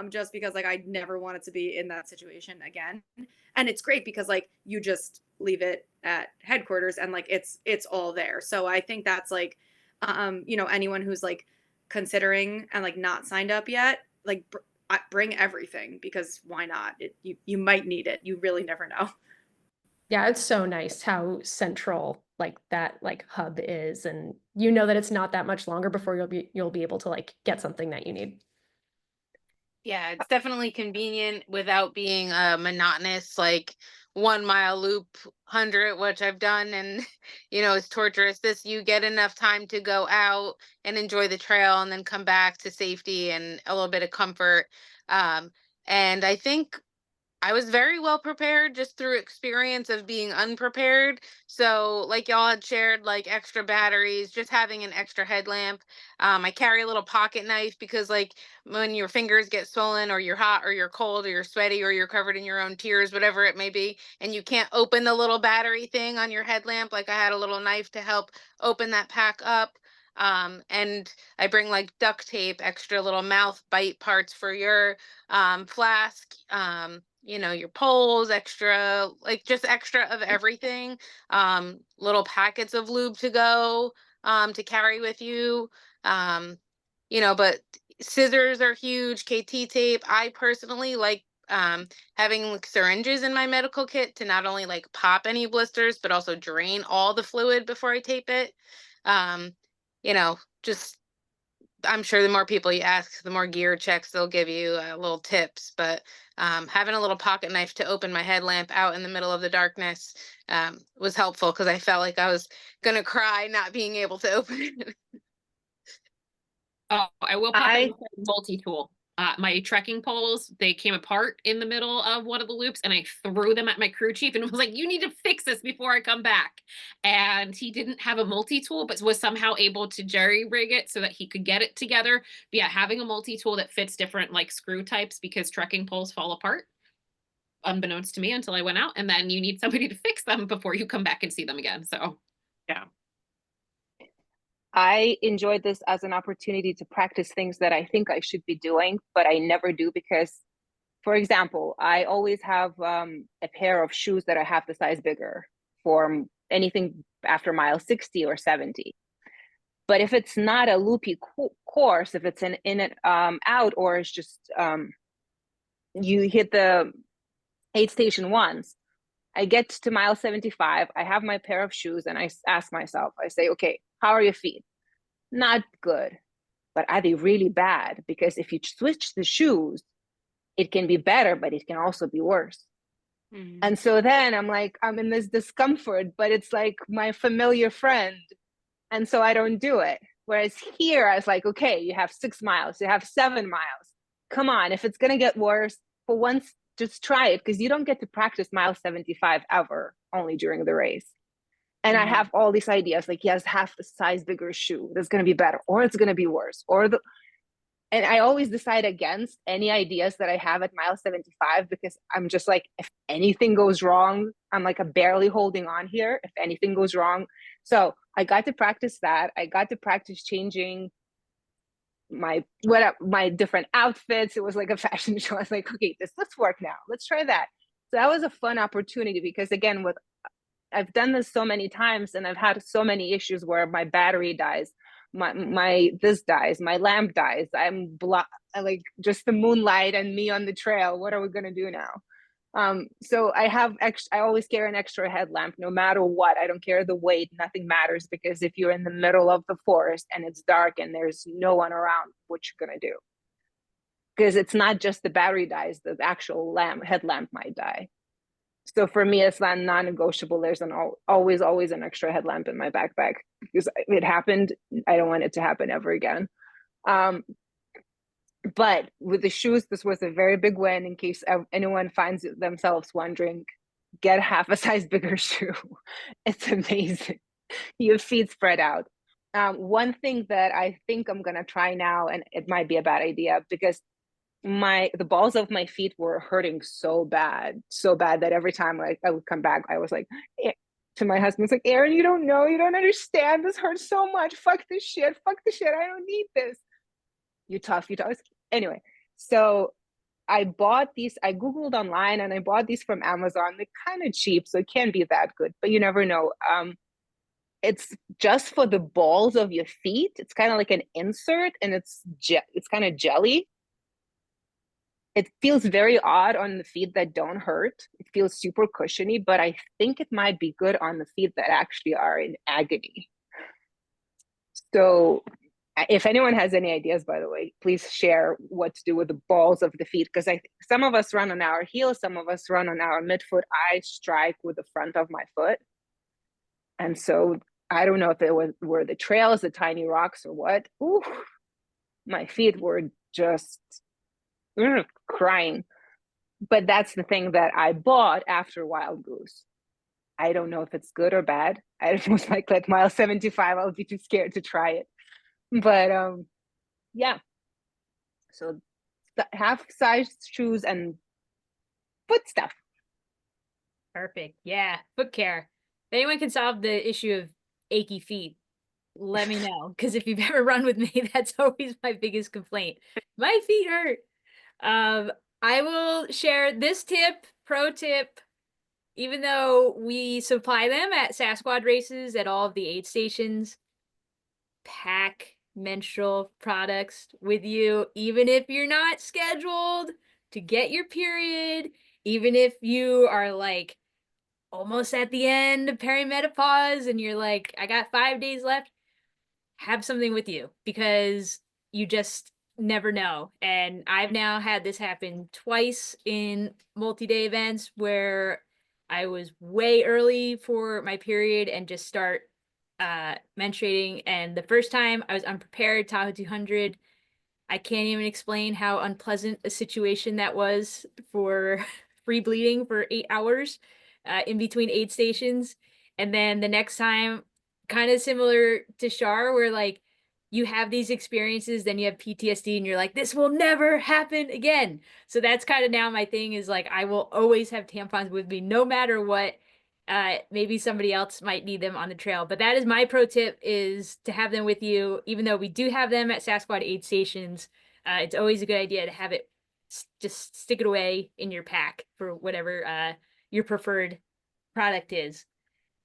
Speaker 5: just because like I never wanted to be in that situation again. And it's great because like you just leave it at headquarters and like it's all there. So I think that's like, anyone who's like considering and like not signed up yet, like bring everything, because why not? You might need it. You really never know.
Speaker 2: Yeah, it's so nice how central like that like hub is, and you know that it's not that much longer before you'll be able to like get something that you need.
Speaker 6: Yeah, it's definitely convenient without being a monotonous, like 1 mile loop 100, which I've done, and it's torturous. This, you get enough time to go out and enjoy the trail and then come back to safety and a little bit of comfort. Um, and I think I was very well prepared just through experience of being unprepared. So, like y'all had shared, like extra batteries, just having an extra headlamp. I carry a little pocket knife because, like, when your fingers get swollen, or you're hot, or you're cold, or you're sweaty, or you're covered in your own tears, whatever it may be, and you can't open the little battery thing on your headlamp, like I had a little knife to help open that pack up. And I bring like duct tape, extra little mouth bite parts for your flask, your poles, extra, like just extra of everything, little packets of lube to go, to carry with you, um, but scissors are huge, KT tape. I personally like having like syringes in my medical kit to not only like pop any blisters, but also drain all the fluid before I tape it. Um, just, I'm sure the more people you ask, the more gear checks they'll give you, little tips. But having a little pocket knife to open my headlamp out in the middle of the darkness was helpful, because I felt like I was gonna cry not being able to open it.
Speaker 3: Oh, I will pop in
Speaker 4: I
Speaker 3: with a multi-tool. My trekking poles, they came apart in the middle of one of the loops, and I threw them at my crew chief and was like, you need to fix this before I come back. And he didn't have a multi-tool, but was somehow able to jerry rig it so that he could get it together. But yeah, having a multi-tool that fits different like screw types, because trekking poles fall apart, unbeknownst to me until I went out, and then you need somebody to fix them before you come back and see them again. So yeah.
Speaker 4: I enjoyed this as an opportunity to practice things that I think I should be doing, but I never do because, for example, I always have a pair of shoes that are half the size bigger for anything after mile 60 or 70. But if it's not a loopy course, if it's an in and out, or it's just you hit the aid station once, I get to mile 75, I have my pair of shoes, and I ask myself, I say, okay, how are your feet? Not good. But are they really bad? Because if you switch the shoes, it can be better, but it can also be worse.
Speaker 5: Mhm.
Speaker 4: And so then I'm like, I'm in this discomfort, but it's like my familiar friend. And so I don't do it. Whereas here, I was like, okay, you have 6 miles, you have 7 miles. Come on, if it's going to get worse, for once, just try it, because you don't get to practice mile 75 ever, only during the race. And I have all these ideas like, yes, half the size bigger shoe, that's going to be better, or it's going to be worse, and I always decide against any ideas that I have at mile 75, because I'm just like, if anything goes wrong, I'm like, I'm barely holding on here. If anything goes wrong. So I got to practice that. I got to practice changing my different outfits. It was like a fashion show. I was like, okay, let's work now. Let's try that. So that was a fun opportunity, because again, I've done this so many times, and I've had so many issues where my battery dies, my this dies, my lamp dies. Like, just the moonlight and me on the trail. What are we gonna do now? So I always carry an extra headlamp, no matter what. I don't care the weight, nothing matters, because if you're in the middle of the forest and it's dark and there's no one around, what you're gonna do? Because it's not just the battery dies, the actual headlamp might die. So for me, it's not non-negotiable. There's always an extra headlamp in my backpack, because it happened. I don't want it to happen ever again. But with the shoes, this was a very big win. In case anyone finds themselves wondering, get half a size bigger shoe. It's amazing. Your feet spread out. One thing that I think I'm gonna try now, and it might be a bad idea, because the balls of my feet were hurting so bad that every time I would come back, I was like, to my husband, it's like, Aaron, you don't know, you don't understand, this hurts so much, fuck this shit, I don't need this. You're tough. Anyway, so I googled online, and I bought these from Amazon. They're kind of cheap, so it can't be that good, but you never know. It's just for the balls of your feet. It's kind of like an insert, and it's kind of jelly. it feels very odd on the feet that don't hurt. It feels super cushiony, but I think it might be good on the feet that actually are in agony. So if anyone has any ideas, by the way, please share what to do with the balls of the feet, because some of us run on our heels, some of us run on our midfoot. I strike with the front of my foot. And so I don't know if it were the trails, the tiny rocks, or what. Ooh, my feet were just crying. But that's the thing that I bought after Wild Goose. I don't know if it's good or bad. I most likely at mile 75, I'll be too scared to try it. But yeah. So half size shoes and foot stuff.
Speaker 1: Perfect. Yeah. Foot care. If anyone can solve the issue of achy feet, let me know. Because if you've ever run with me, that's always my biggest complaint. My feet hurt. I will share this tip, pro tip, even though we supply them at Sasquatch races at all of the aid stations, pack menstrual products with you, even if you're not scheduled to get your period, even if you are like almost at the end of perimenopause and you're like, I got 5 days left, have something with you because you just never know. And I've now had this happen twice in multi-day events where I was way early for my period and just start menstruating. And the first time I was unprepared, Tahoe 200. I can't even explain how unpleasant a situation that was for free bleeding for 8 hours in between aid stations. And then the next time, kind of similar to Shar, where like you have these experiences, then you have PTSD and you're like, this will never happen again. So that's kind of now my thing is like, I will always have tampons with me no matter what. Maybe somebody else might need them on the trail, but that is my pro tip is to have them with you, even though we do have them at Sasquatch aid stations. It's always a good idea to have it, just stick it away in your pack for whatever your preferred product is.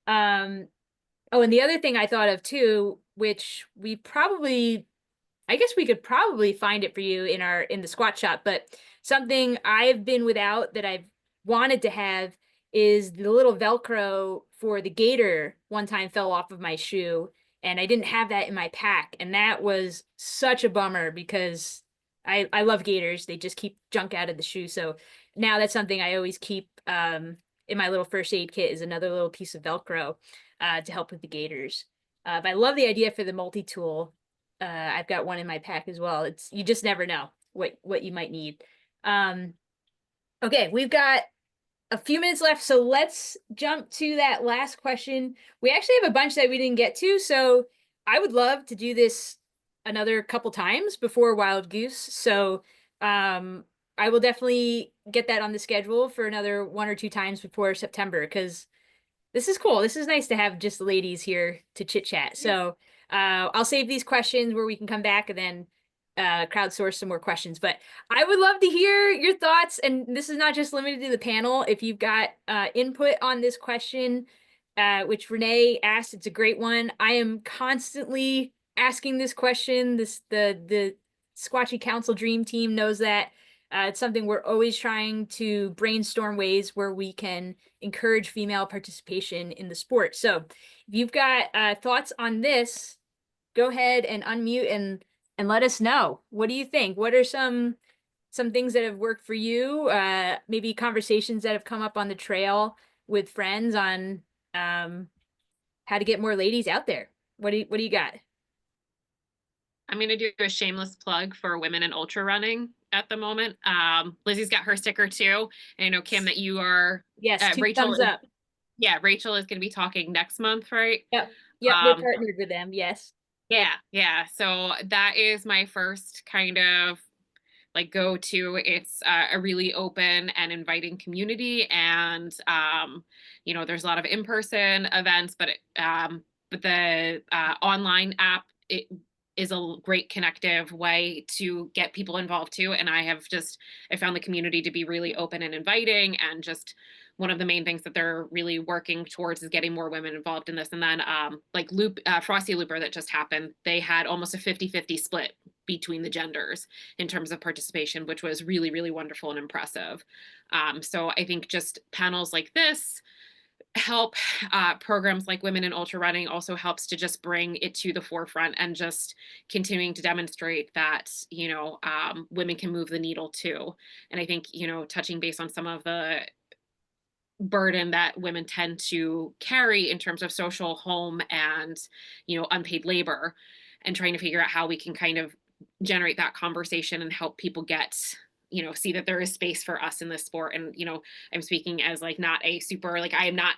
Speaker 1: Oh, and the other thing I thought of too, which I guess we could probably find it for you in the squat shop, but something I've been without that I've wanted to have is the little Velcro for the gator one time fell off of my shoe and I didn't have that in my pack. And that was such a bummer because I love gators. They just keep junk out of the shoe. So now that's something I always keep in my little first aid kit is another little piece of Velcro to help with the gators. But I love the idea for the multi-tool. I've got one in my pack as well. You just never know what you might need. Okay, we've got a few minutes left, so let's jump to that last question. We actually have a bunch that we didn't get to, so I would love to do this another couple times before Wild Goose. So I will definitely get that on the schedule for another 1 or 2 times before September because this is cool. This is nice to have just the ladies here to chit chat. So I'll save these questions where we can come back and then crowdsource some more questions. But I would love to hear your thoughts. And this is not just limited to the panel. If you've got input on this question, which Renee asked, it's a great one. I am constantly asking this question. The Squatchy Council Dream Team knows that. It's something we're always trying to brainstorm ways where we can encourage female participation in the sport. So if you've got thoughts on this, go ahead and unmute and let us know. What do you think? What are some things that have worked for you? Maybe conversations that have come up on the trail with friends on how to get more ladies out there. What do you got?
Speaker 3: I'm going to do a shameless plug for women in ultra running at the moment. Lizzie's got her sticker too. And I know, Kim, that you are.
Speaker 1: Yes,
Speaker 3: Rachel
Speaker 1: thumbs up.
Speaker 3: Yeah, Rachel is going to be talking next month, right?
Speaker 1: Yep, we're partnered with them, yes.
Speaker 3: Yeah. So that is my first kind of like go to. It's a really open and inviting community, and there's a lot of in-person events, but the online app it is a great connective way to get people involved too. And I found the community to be really open and inviting, and just one of the main things that they're really working towards is getting more women involved in this. And then like Frosty Looper that just happened, they had almost a 50-50 split between the genders in terms of participation, which was really, really wonderful and impressive. So I think just panels like this help. Programs like Women in Ultra Running also helps to just bring it to the forefront and just continuing to demonstrate that, women can move the needle too. And I think, touching base on some of the burden that women tend to carry in terms of social, home, and unpaid labor, and trying to figure out how we can kind of generate that conversation and help people get, see that there is space for us in this sport. And I'm speaking as like not a super, like, I am not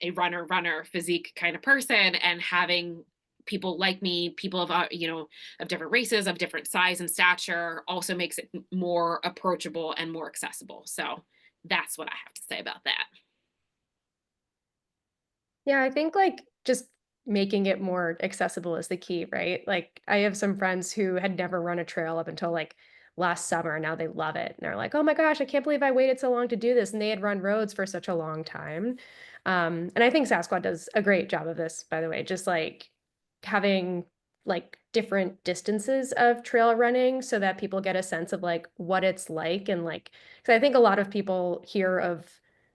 Speaker 3: a runner physique kind of person, and having people like me, people of of different races, of different size and stature, also makes it more approachable and more accessible. So that's what I have to say about that.
Speaker 2: Yeah, I think like just making it more accessible is the key, right? Like I have some friends who had never run a trail up until like last summer, and now they love it. And they're like, "Oh my gosh, I can't believe I waited so long to do this." And they had run roads for such a long time. And I think Sasquatch does a great job of this, by the way, just like having like different distances of trail running so that people get a sense of like what it's like. And like, because I think a lot of people hear of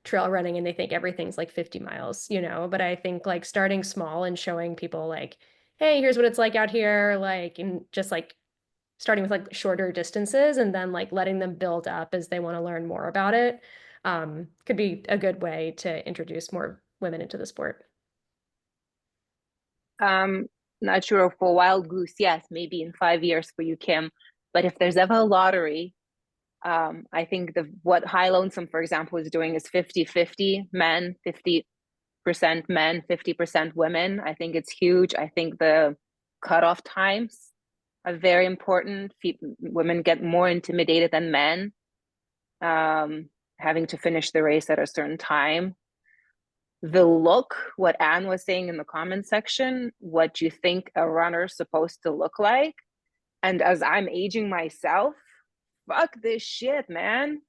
Speaker 2: trail running and they think everything's like 50 miles, but I think like starting small and showing people like, hey, here's what it's like out here, like, and just like starting with like shorter distances and then like letting them build up as they want to learn more about it, could be a good way to introduce more women into the sport.
Speaker 4: Not sure for Wild Goose, yes, maybe in 5 years for you, Kim. But if there's ever a lottery, I think what High Lonesome, for example, is doing is 50-50 men, 50% men, 50% women. I think it's huge. I think the cutoff times are very important. Women get more intimidated than men, having to finish the race at a certain time. The look, what Anne was saying in the comment section, what you think a runner's supposed to look like. And as I'm aging myself, fuck this shit, man.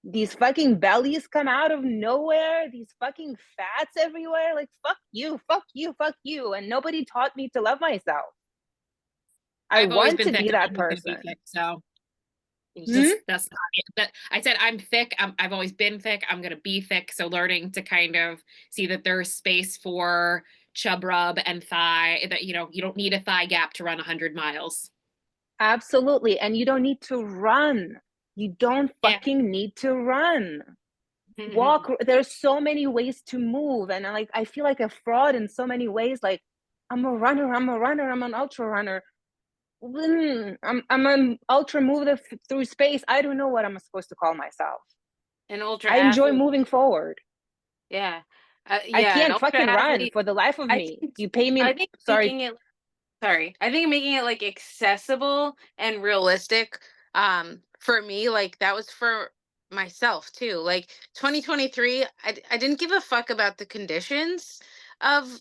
Speaker 4: These fucking bellies come out of nowhere, these fucking fats everywhere. Like, fuck you, fuck you, fuck you. And nobody taught me to love myself. I
Speaker 3: I've always
Speaker 4: want
Speaker 3: been
Speaker 4: to
Speaker 3: thick.
Speaker 4: be
Speaker 3: I'm
Speaker 4: that
Speaker 3: always gonna be
Speaker 4: person.
Speaker 3: thick, so it's just that's not it. That I said I'm thick. I've always been thick. I'm gonna be thick. So learning to kind of see that there's space for chub rub and thigh. That you don't need a thigh gap to run 100 miles.
Speaker 4: Absolutely. And you don't need to run. You don't fucking need to run. Walk. There's so many ways to move. And I feel like a fraud in so many ways. Like, I'm a runner, I'm an ultra runner. I'm an ultra mover through space. I don't know what I'm supposed to call myself.
Speaker 6: An ultra
Speaker 4: I enjoy
Speaker 6: athlete.
Speaker 4: moving forward.
Speaker 6: Yeah.
Speaker 4: I
Speaker 6: Yeah, an
Speaker 4: can't
Speaker 6: ultra
Speaker 4: fucking run
Speaker 6: athlete.
Speaker 4: for the life of
Speaker 6: I
Speaker 4: me.
Speaker 6: think
Speaker 4: You pay me.
Speaker 6: I think
Speaker 4: Sorry.
Speaker 6: making it like accessible and realistic. For me, like that was for myself too. Like 2023, I didn't give a fuck about the conditions of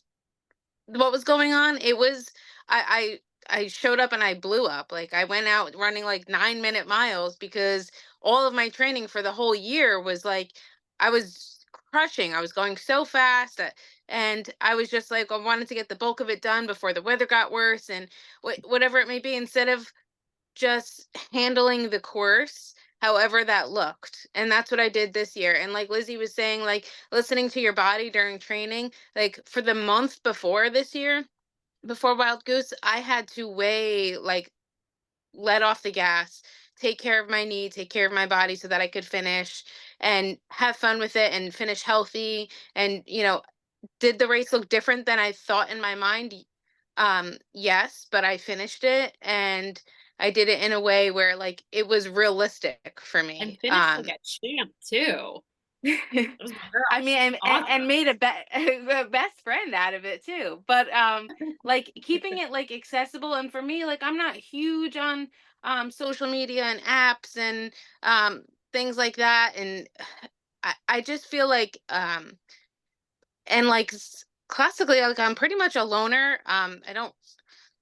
Speaker 6: what was going on. It was I showed up and I blew up. Like I went out running like 9-minute miles because all of my training for the whole year was like I was crushing. I was going so fast, and I was just like I wanted to get the bulk of it done before the weather got worse and whatever it may be, instead of just handling the course however that looked. And that's what I did this year. And like Lizzie was saying, like listening to your body during training, like for the month before this year, before Wild Goose, I had to let off the gas, take care of my knee, take care of my body so that I could finish and have fun with it and finish healthy. And, did the race look different than I thought in my mind? Yes, but I finished it and I did it in a way where like it was realistic for
Speaker 3: And
Speaker 6: me.
Speaker 3: finished like a champ too. That was my girl.
Speaker 6: I mean, and made a best friend out of it too. But like keeping it like accessible, and for me, like I'm not huge on social media and apps and things like that, and I just feel like and like classically, like I'm pretty much a loner. I don't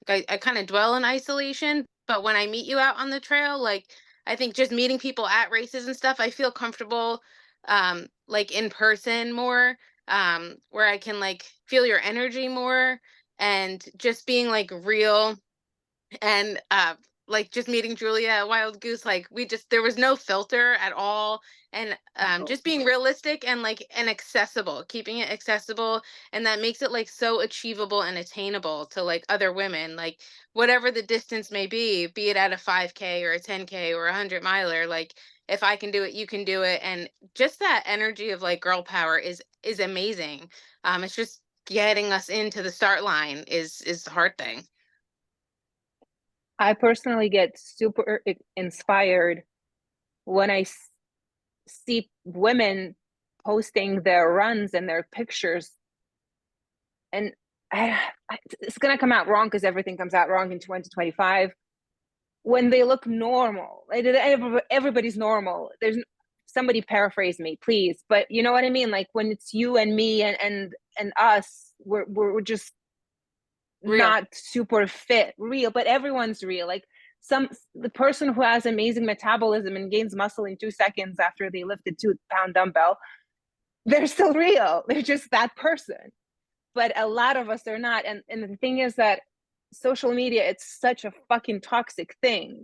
Speaker 6: I kind of dwell in isolation, but when I meet you out on the trail, like I think just meeting people at races and stuff, I feel comfortable like in person more, where I can like feel your energy more and just being like real and like just meeting Julia at Wild Goose, like there was no filter at all. And just being realistic and accessible, keeping it accessible. And that makes it like so achievable and attainable to like other women, like whatever the distance may be it at a 5K or a 10K or a 100 miler, like if I can do it, you can do it. And just that energy of like girl power is amazing. It's just getting us into the start line is the hard thing.
Speaker 4: I personally get super inspired when I see women posting their runs and their pictures. And it's going to come out wrong because everything comes out wrong in 2025. When they look normal, everybody's normal. There's somebody paraphrase me, please. But you know what I mean? Like when it's you and me and us, we're just real. Not super fit, real, but everyone's real. Like the person who has amazing metabolism and gains muscle in 2 seconds after they lift a 2-pound dumbbell, they're still real. They're just that person. But a lot of us are not. And the thing is that social media, it's such a fucking toxic thing.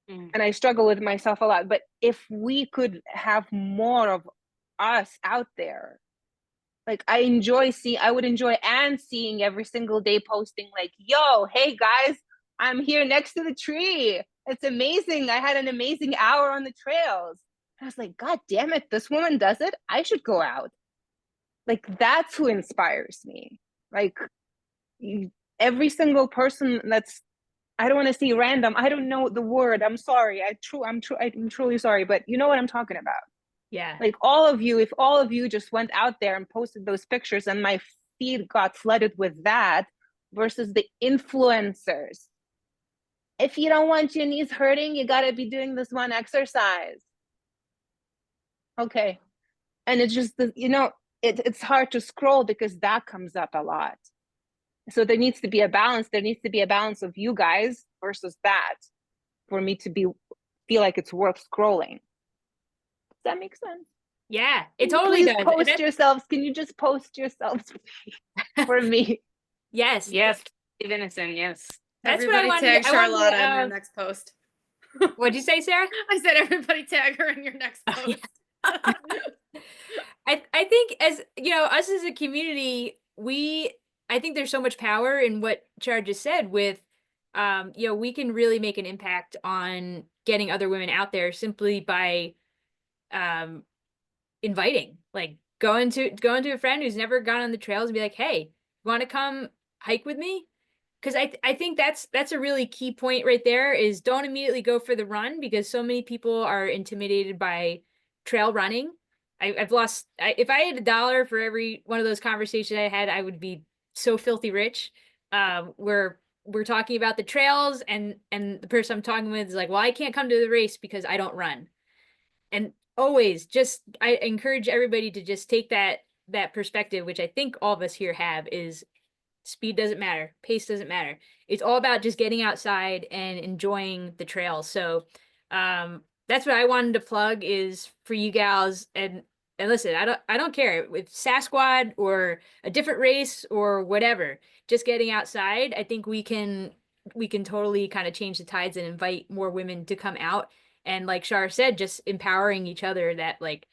Speaker 4: And I struggle with myself a lot. But if we could have more of us out there, like I would enjoy seeing every single day posting like, yo, hey guys, I'm here next to the tree. It's amazing. I had an amazing hour on the trails. I was like, God damn it, this woman does it. I should go out. Like that's who inspires me. Like every single person I don't want to say random. I don't know the word. I'm sorry. I'm truly sorry, but you know what I'm talking about.
Speaker 1: Yeah.
Speaker 4: Like all of you, if all of you just went out there and posted those pictures and my feed got flooded with that versus the influencers. If you don't want your knees hurting, you got to be doing this one exercise. Okay. And it's just, it's hard to scroll because that comes up a lot. So there needs to be a balance. There needs to be a balance of you guys versus that for me to feel like it's worth scrolling. Does that make sense?
Speaker 1: Yeah, it totally does.
Speaker 4: Post yourselves. Can you just post yourselves for me?
Speaker 1: Yes.
Speaker 6: Yes. Innocent. Yes.
Speaker 1: That's
Speaker 5: everybody
Speaker 1: what I
Speaker 5: tag
Speaker 1: wanted.
Speaker 5: Charlotta in your next post.
Speaker 1: What'd you say, Sarah?
Speaker 5: I said everybody tag her in your next post.
Speaker 1: I think as us as a community, I think there's so much power in what Char just said with we can really make an impact on getting other women out there simply by inviting, like going to a friend who's never gone on the trails and be like, hey, want to come hike with me? Because I think that's a really key point right there is don't immediately go for the run because so many people are intimidated by trail running. I've lost, if I had $1 for every one of those conversations I had, I would be so filthy rich. We're talking about the trails and the person I'm talking with is like, well, I can't come to the race because I don't run. And always I encourage everybody to just take that perspective, which I think all of us here have, is speed doesn't matter. Pace doesn't matter. It's all about just getting outside and enjoying the trail. So that's what I wanted to plug is for you gals. And listen, I don't care with Sasquatch or a different race or whatever, just getting outside. I think we can totally kind of change the tides and invite more women to come out. And like Shar said, just empowering each other that like,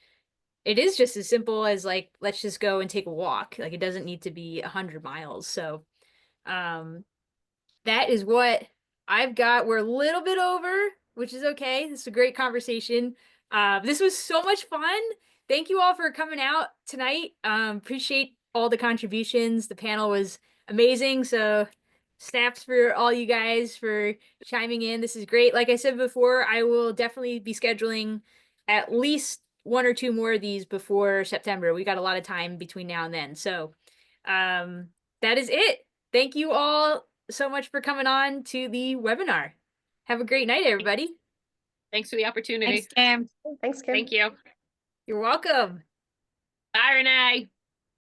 Speaker 1: it is just as simple as like, let's just go and take a walk. Like it doesn't need to be 100 miles. So that is what I've got. We're a little bit over, which is okay. This is a great conversation. This was so much fun. Thank you all for coming out tonight. Appreciate all the contributions. The panel was amazing. So snaps for all you guys for chiming in. This is great. Like I said before, I will definitely be scheduling at least 1 or 2 more of these before September. We got a lot of time between now and then. So that is it. Thank you all so much for coming on to the webinar. Have a great night, everybody.
Speaker 3: Thanks for the opportunity.
Speaker 6: Thanks, Cam.
Speaker 2: Thanks, Kim.
Speaker 3: Thank you.
Speaker 1: You're welcome.
Speaker 3: Bye, Renee.